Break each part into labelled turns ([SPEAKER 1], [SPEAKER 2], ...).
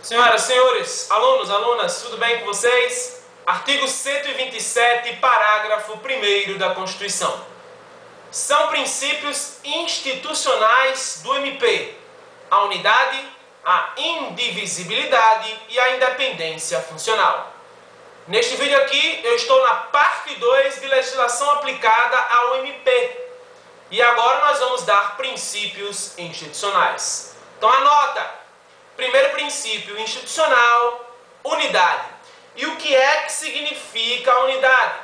[SPEAKER 1] Senhoras, senhores, alunos, alunas, tudo bem com vocês? Artigo 127, parágrafo 1º da Constituição. São princípios institucionais do MP a unidade, a indivisibilidade e a independência funcional. Neste vídeo aqui, eu estou na parte 2 de legislação aplicada ao MP. E agora nós vamos dar princípios institucionais. Então anota! Primeiro princípio institucional, unidade. E o que é que significa a unidade?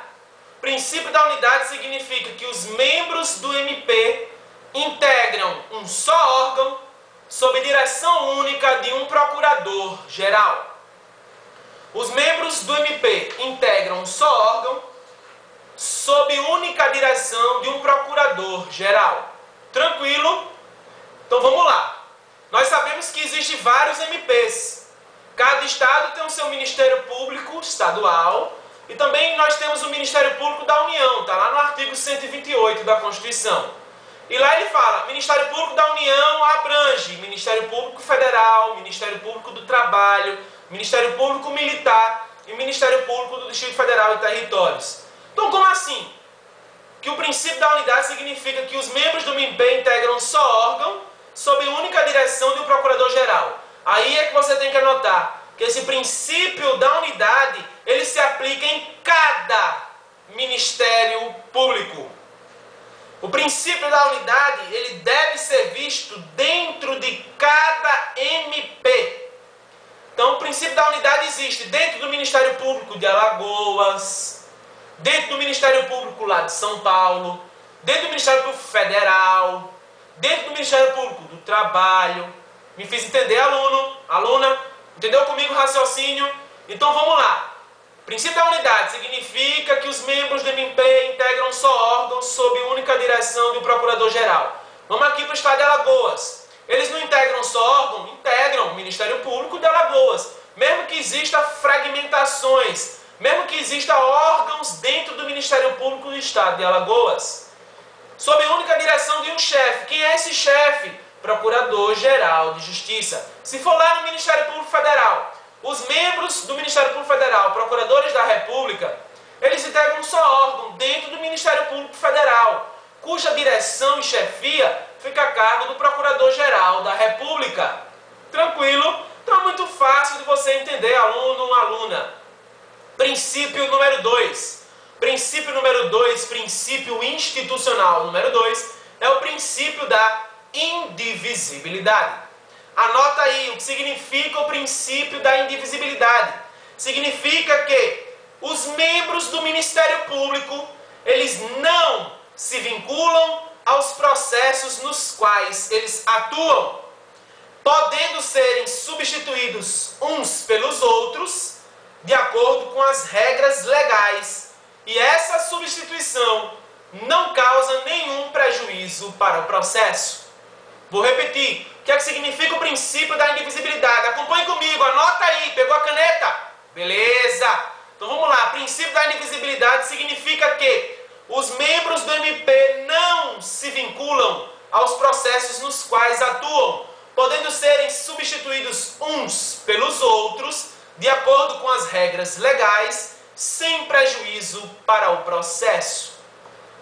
[SPEAKER 1] O princípio da unidade significa que os membros do MP integram um só órgão sob direção única de um procurador-geral. Os membros do MP integram um só órgão sob única direção de um procurador-geral. Tranquilo? Então vamos lá. Nós sabemos que existem vários MPs. Cada estado tem o seu Ministério Público Estadual e também nós temos o Ministério Público da União, está lá no artigo 128 da Constituição. E lá ele fala, Ministério Público da União abrange Ministério Público Federal, Ministério Público do Trabalho, Ministério Público Militar e Ministério Público do Distrito Federal e Territórios. Então como assim? Que o princípio da unidade significa que os membros do MP integram um só órgão sob única direção de um procurador-geral. Aí é que você tem que anotar que esse princípio da unidade, ele se aplica em cada Ministério Público. O princípio da unidade, ele deve ser visto dentro de cada MP. Então, o princípio da unidade existe dentro do Ministério Público de Alagoas, dentro do Ministério Público lá de São Paulo, dentro do Ministério Público Federal, dentro do Ministério Público do Trabalho. Me fiz entender, aluno, aluna? Entendeu comigo o raciocínio? Então vamos lá. O princípio da unidade significa que os membros do MP integram um só órgão sob única direção de um procurador-geral. Vamos aqui para o estado de Alagoas. Eles não integram um só órgão? Integram o Ministério Público de Alagoas. Mesmo que exista fragmentações, mesmo que exista órgãos dentro do Ministério Público do estado de Alagoas, sob a única direção de um chefe. Quem é esse chefe? Procurador-Geral de Justiça. Se for lá no Ministério Público Federal, os membros do Ministério Público Federal, procuradores da República, eles integram um só órgão dentro do Ministério Público Federal, cuja direção e chefia fica a cargo do Procurador-Geral da República. Tranquilo? Então é muito fácil de você entender, aluno ou aluna. Princípio número 2. Princípio número 2, princípio institucional número 2, é o princípio da indivisibilidade. Anota aí o que significa o princípio da indivisibilidade. Significa que os membros do Ministério Público, eles não se vinculam aos processos nos quais eles atuam, podendo serem substituídos uns pelos outros, de acordo com as regras legais. E essa substituição não causa nenhum prejuízo para o processo. Vou repetir. O que é que significa o princípio da indivisibilidade? Acompanhe comigo, anota aí. Pegou a caneta? Beleza. Então vamos lá. Princípio da indivisibilidade significa que os membros do MP não se vinculam aos processos nos quais atuam, podendo serem substituídos uns pelos outros, de acordo com as regras legais, sem prejuízo para o processo.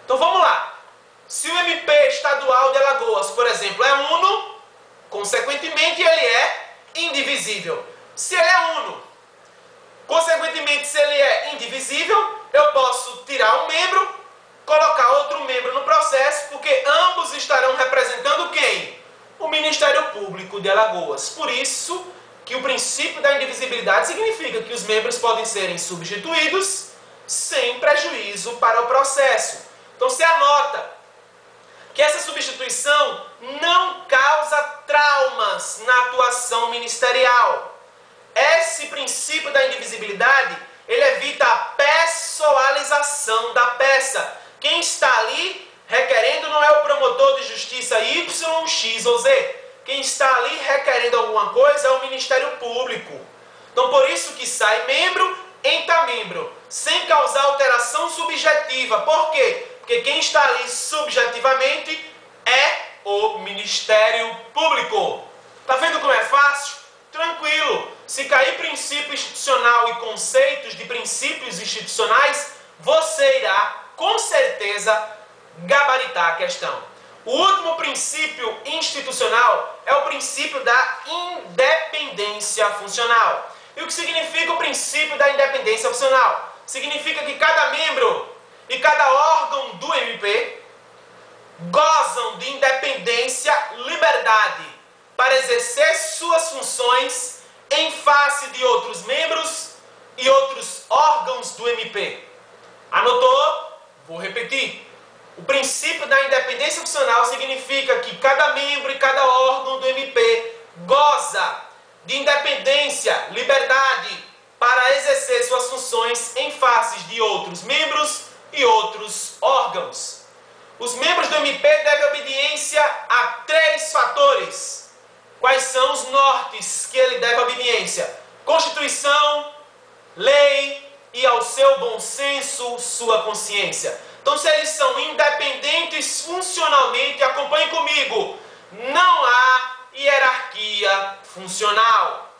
[SPEAKER 1] Então vamos lá. Se o MP estadual de Alagoas, por exemplo, é uno, consequentemente ele é indivisível. Se ele é uno, consequentemente se ele é indivisível, eu posso tirar um membro, colocar outro membro no processo, porque ambos estarão representando quem? O Ministério Público de Alagoas. Por isso que o princípio da indivisibilidade significa que os membros podem serem substituídos sem prejuízo para o processo. Então se anota que essa substituição não causa traumas na atuação ministerial. Esse princípio da indivisibilidade, ele evita a pessoalização da peça. Quem está ali requerendo não é o promotor de justiça Y, X ou Z. Quem está ali requerendo alguma coisa é o Ministério Público. Então por isso que sai membro, entra membro, sem causar alteração subjetiva. Por quê? Porque quem está ali subjetivamente é o Ministério Público. Tá vendo como é fácil? Tranquilo. Se cair princípio institucional e conceitos de princípios institucionais, você irá, com certeza, gabaritar a questão. O último princípio institucional é o princípio da independência funcional. E o que significa o princípio da independência funcional? Significa que cada membro e cada órgão do MP gozam de independência, liberdade para exercer suas funções em face de outros membros e outros órgãos do MP. Anotou? Vou repetir. O princípio da independência funcional significa que cada membro e cada órgão do MP goza de independência, liberdade para exercer suas funções em face de outros membros e outros órgãos. Os membros do MP devem obediência a 3 fatores. Quais são os nortes que ele deve obediência? Constituição, lei e ao seu bom senso, sua consciência. Então, se eles são independentes funcionalmente, acompanhe comigo, não há hierarquia funcional.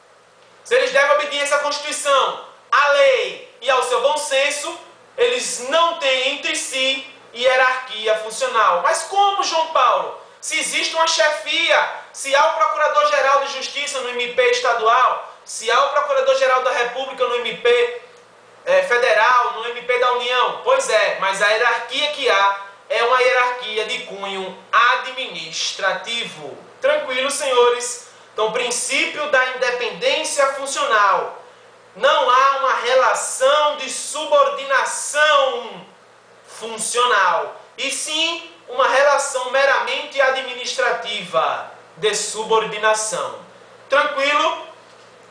[SPEAKER 1] Se eles devem obediência à Constituição, à lei e ao seu bom senso, eles não têm entre si hierarquia funcional. Mas como, João Paulo? Se existe uma chefia, se há o Procurador-Geral de Justiça no MP estadual, se há o Procurador-Geral da República no MP federal, no MP da União, pois é, mas a hierarquia que há é uma hierarquia de cunho administrativo. Tranquilo, senhores? Então, o princípio da independência funcional. Não há uma relação de subordinação funcional, e sim uma relação meramente administrativa de subordinação. Tranquilo?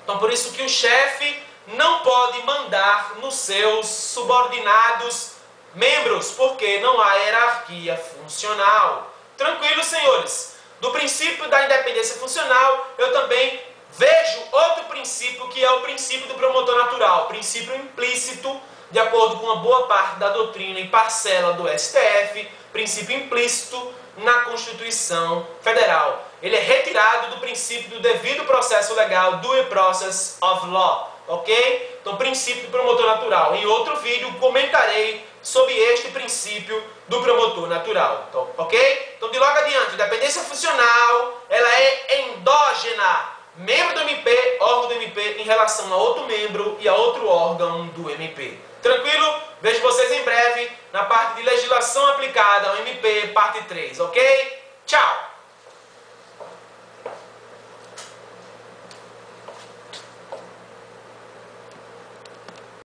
[SPEAKER 1] Então, por isso que o chefe não pode mandar nos seus subordinados membros, porque não há hierarquia funcional. Tranquilo, senhores? Do princípio da independência funcional, eu também vejo outro princípio, que é o princípio do promotor natural, princípio implícito, de acordo com uma boa parte da doutrina e parcela do STF, princípio implícito na Constituição Federal. Ele é retirado do princípio do devido processo legal, due process of law, ok? Então, princípio do promotor natural. Em outro vídeo, comentarei sobre este princípio do promotor natural, então, ok? Então, de logo adiante, independência funcional, ela é endógena, membro do MP, órgão do MP, em relação a outro membro e a outro órgão do MP. Tranquilo? Vejo vocês em breve na parte de legislação aplicada ao MP, parte 3, ok? Tchau!